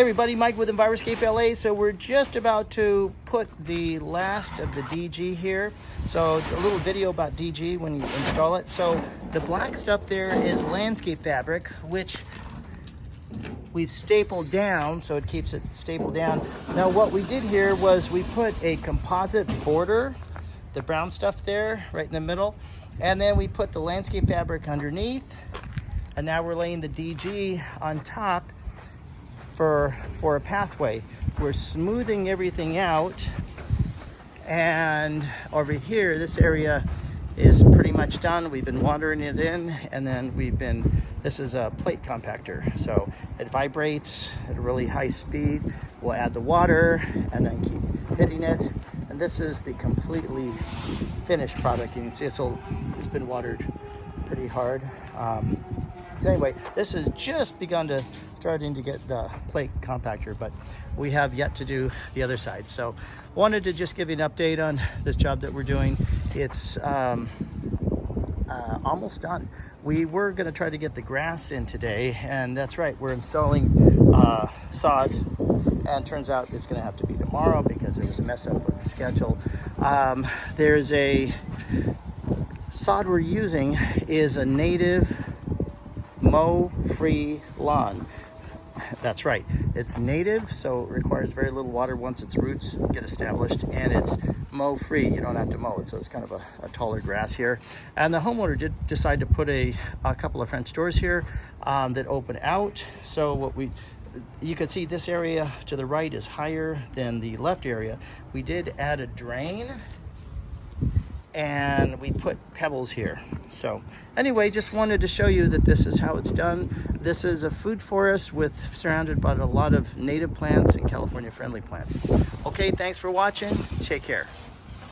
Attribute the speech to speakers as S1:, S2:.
S1: Hey everybody, Mike with Enviroscape LA. So we're just about to put the last of the DG here. So a little video about DG when you install it. So the black stuff there is landscape fabric, which we've stapled down, so it keeps it stapled down. Now what we did here was we put a composite border, the brown stuff there, right in the middle. And then we put the landscape fabric underneath. And now we're laying the DG on top for a pathway. We're smoothing everything out, and over here this area is pretty much done. We've been watering it in, and then this is a plate compactor, so it vibrates at a really high speed. We'll add the water and then keep hitting it, and this is the completely finished product. You can see it's been watered pretty hard. So anyway, this has just starting to get the plate compactor, but we have yet to do the other side. So wanted to just give you an update on this job that we're doing. It's almost done. We were going to try to get the grass in today, and that's right, we're installing sod, and turns out it's going to have to be tomorrow because there was a mess up with the schedule. There's a sod we're using is a native mow-free lawn. That's right, it's native, so it requires very little water once its roots get established, and it's mow-free. You don't have to mow it, so it's kind of a taller grass here. And the homeowner did decide to put a couple of French doors here that open out. So you can see this area to the right is higher than the left area. We did add a drain, and we put pebbles here. So anyway, just wanted to show you that this is how it's done. This is a food forest surrounded by a lot of native plants and California friendly plants. Okay, thanks for watching. Take care.